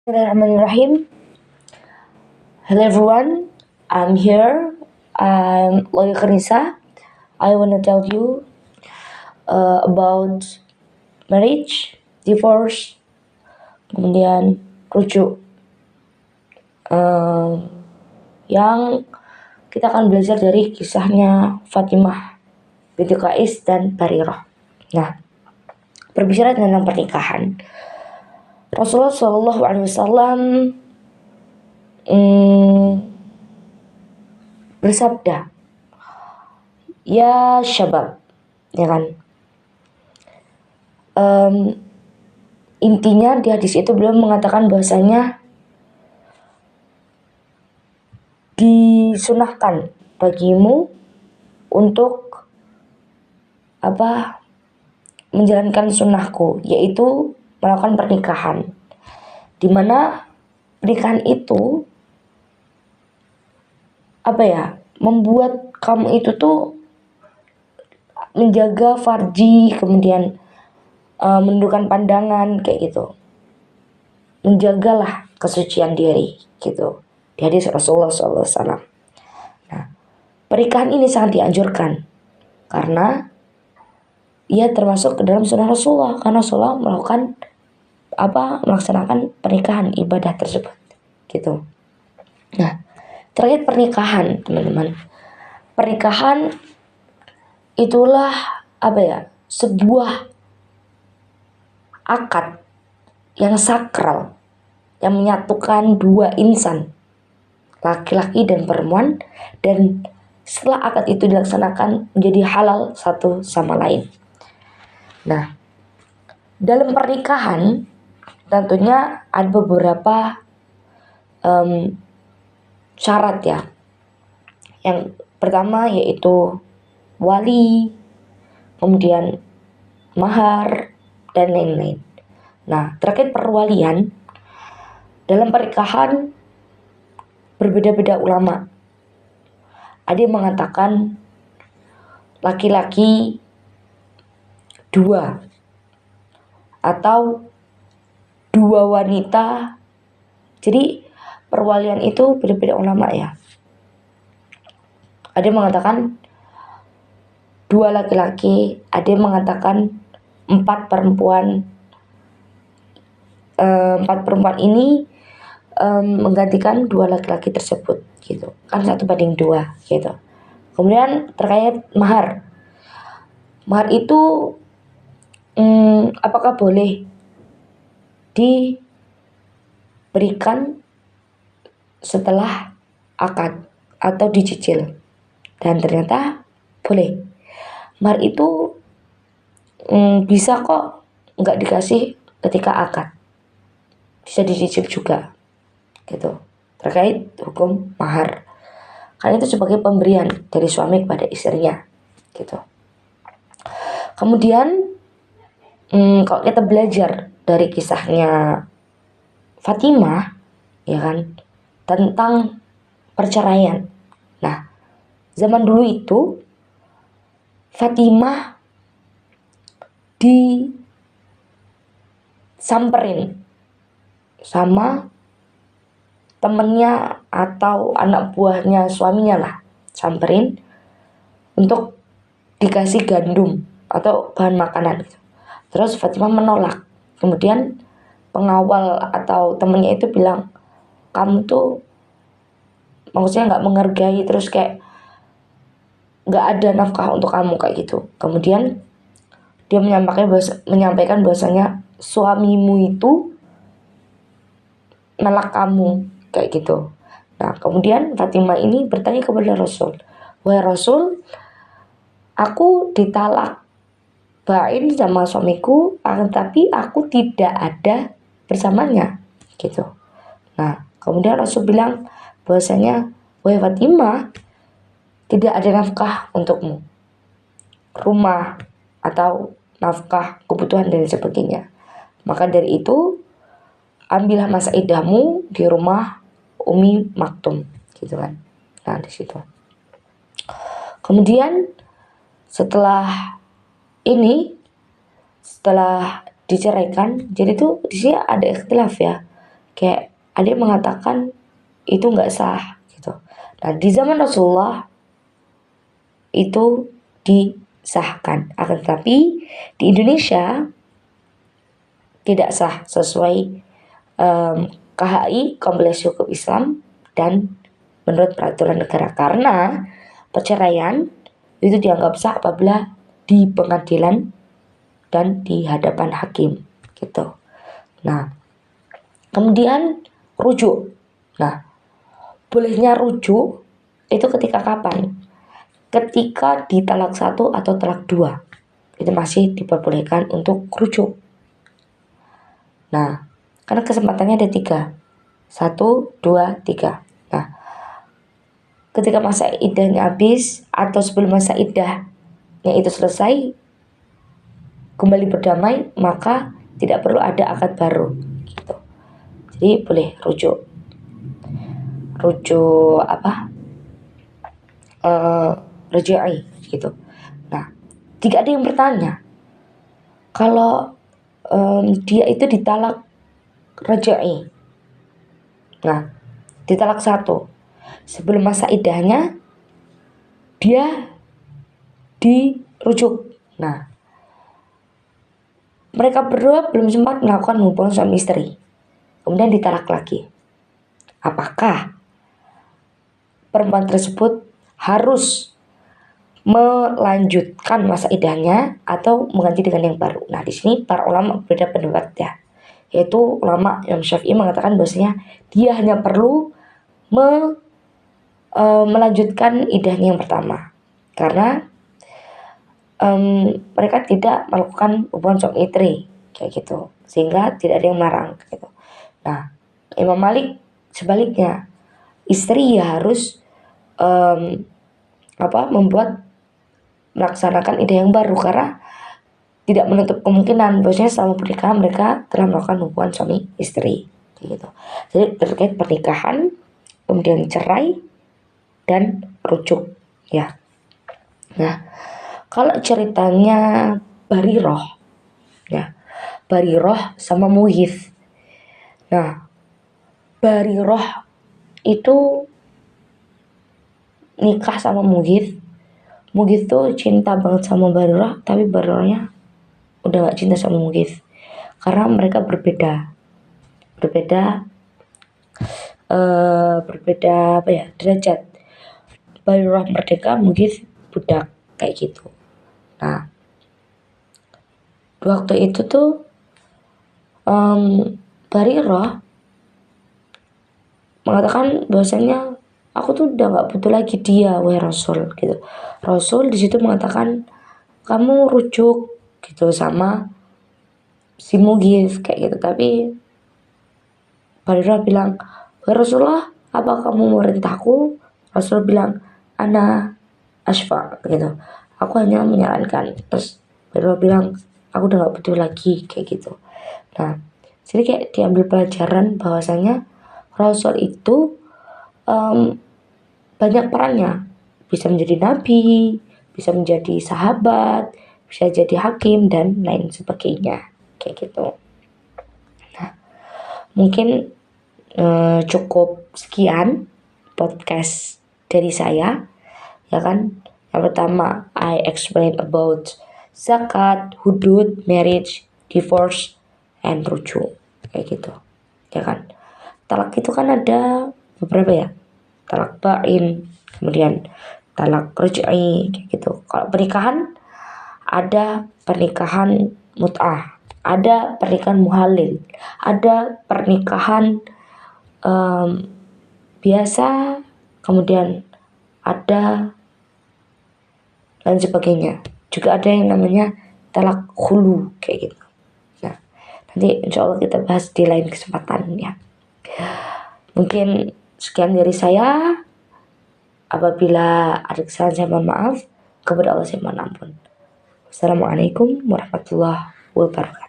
Bismillahirrahmanirrahim. Hello everyone, I'm here. I'm Loya Karnisa. I want to tell you about marriage, divorce, kemudian rujuk. Yang kita akan belajar dari kisahnya Fatimah binti Qais dan Barirah. Nah, berbicara tentang pernikahan, Rasulullah Shallallahu Alaihi Wasallam bersabda, ya syabab, ya kan? Intinya di hadis itu beliau mengatakan bahwasanya disunahkan bagimu untuk menjalankan sunnahku, yaitu melakukan pernikahan, dimana pernikahan itu membuat kamu itu tuh menjaga farji, kemudian menundukkan pandangan kayak gitu, menjagalah kesucian diri gitu di hadis Rasulullah SAW. Nah, pernikahan ini sangat dianjurkan karena ia termasuk ke dalam sunnah Rasulullah, karena Rasulullah melaksanakan pernikahan, ibadah tersebut gitu. Nah, terkait pernikahan, teman-teman, pernikahan itulah sebuah akad yang sakral yang menyatukan dua insan, laki-laki dan perempuan, dan setelah akad itu dilaksanakan menjadi halal satu sama lain. Nah, dalam pernikahan tentunya ada beberapa syarat ya. Yang pertama yaitu wali, kemudian mahar, dan lain-lain. Nah, terkait perwalian dalam pernikahan berbeda-beda ulama. Ada yang mengatakan laki-laki 2 atau 2 wanita. Jadi perwalian itu beda-beda ulama ya. Ada yang mengatakan 2 laki-laki, ada yang mengatakan 4 perempuan. 4 perempuan ini menggantikan 2 laki-laki tersebut gitu. Kan 1:2 gitu. Kemudian terkait mahar. Mahar itu apakah boleh diberikan setelah akad atau dicicil? Dan ternyata boleh. Mahar itu bisa kok nggak dikasih ketika akad, bisa dicicil juga gitu. Terkait hukum mahar, karena itu sebagai pemberian dari suami kepada istrinya gitu. Kemudian kalau kita belajar dari kisahnya Fatimah, ya kan, tentang perceraian. Nah, zaman dulu itu Fatimah disamperin sama temennya atau anak buahnya suaminya lah, samperin untuk dikasih gandum atau bahan makanan gitu. Terus Fatimah menolak. Kemudian pengawal atau temennya itu bilang, kamu tuh maksudnya nggak menghargai, terus kayak nggak ada nafkah untuk kamu kayak gitu. Kemudian dia menyampaikan bahwasanya suamimu itu nolak kamu kayak gitu. Nah, kemudian Fatimah ini bertanya kepada Rasul, wahai Rasul, aku ditalak bain sama suamiku, tapi aku tidak ada bersamanya gitu. Nah, kemudian Rasul bilang bahwasanya, wahai Fatimah, tidak ada nafkah untukmu, rumah atau nafkah kebutuhan dan sebagainya. Maka dari itu ambillah masa idahmu di rumah Umi Maktum gitu kan. Nah, di situ. Kemudian setelah diceraikan, jadi tuh di sini ada ikhtilaf ya. Kayak ada yang mengatakan itu nggak sah gitu. Nah di zaman Rasulullah itu disahkan, akan tetapi di Indonesia tidak sah sesuai KHI, Kompilasi Hukum Islam, dan menurut peraturan negara, karena perceraian itu dianggap sah apabila di pengadilan dan di hadapan hakim gitu. Nah kemudian rujuk. Nah bolehnya rujuk itu ketika kapan? Ketika di talak 1 atau talak 2 itu masih diperbolehkan untuk rujuk. Nah karena kesempatannya ada 3, 1, 2, 3. Nah ketika masa iddahnya habis atau sebelum masa iddahnya itu selesai kembali berdamai, maka tidak perlu ada akad baru gitu. Jadi boleh rujuk apa rejai gitu. Nah jika ada yang bertanya kalau dia itu ditalak rejai, nah ditalak 1 sebelum masa iddahnya dia dirujuk. Nah mereka berdua belum sempat melakukan hubungan suami istri, kemudian ditalak lagi. Apakah perempuan tersebut harus melanjutkan masa iddahnya atau mengganti dengan yang baru? Nah di sini para ulama berbeda pendapat ya, yaitu ulama Imam Syafi'i mengatakan bahwasanya dia hanya perlu melanjutkan iddahnya yang pertama, karena mereka tidak melakukan hubungan suami istri kayak gitu, sehingga tidak ada yang melarang gitu. Nah Imam Malik sebaliknya, istri ya harus melaksanakan iddah yang baru, karena tidak menutup kemungkinan bahwasanya selama pernikahan mereka telah melakukan hubungan suami istri gitu. Jadi terkait pernikahan, kemudian cerai dan rujuk ya. Nah kalau ceritanya Bariroh ya, Bariroh sama Mughith. Nah Bariroh itu nikah sama Mughith. Mughith tuh cinta banget sama Bariroh, tapi Barirohnya udah gak cinta sama Mughith karena mereka berbeda apa ya, derajat. Bariroh merdeka, Mughith budak kayak gitu. Nah waktu itu tuh Bariroh mengatakan bahwasanya aku tuh udah nggak butuh lagi dia, wahai Rasul gitu. Rasul di situ mengatakan kamu rujuk gitu sama si Mughith kayak gitu. Tapi Bariroh bilang, wahai Rasulullah, apa kamu merintahku? Rasul bilang, ana asfa gitu, aku hanya menyarankan. Terus Bariroh bilang, aku udah nggak butuh lagi kayak gitu. Nah jadi kayak diambil pelajaran bahwasanya Rasul itu banyak perannya, bisa menjadi nabi, bisa menjadi sahabat, bisa jadi hakim dan lain sebagainya kayak gitu. Nah mungkin cukup sekian podcast dari saya ya kan. Yang pertama I explain about zakat, hudud, marriage, divorce, and rujuk kayak gitu ya kan. Talak itu kan ada beberapa ya, talak bain, kemudian talak ruj'i kayak gitu. Kalau pernikahan ada pernikahan mut'ah, ada pernikahan muhalil, ada pernikahan biasa, kemudian ada dan sebagainya. Juga ada yang namanya talak khulu kayak gitu. Nah nanti insya Allah kita bahas di lain kesempatan ya. Mungkin sekian dari saya. Apabila ada kesalahan saya mohon maaf, kepada Allah saya mohon ampun. Wassalamualaikum warahmatullahi wabarakatuh.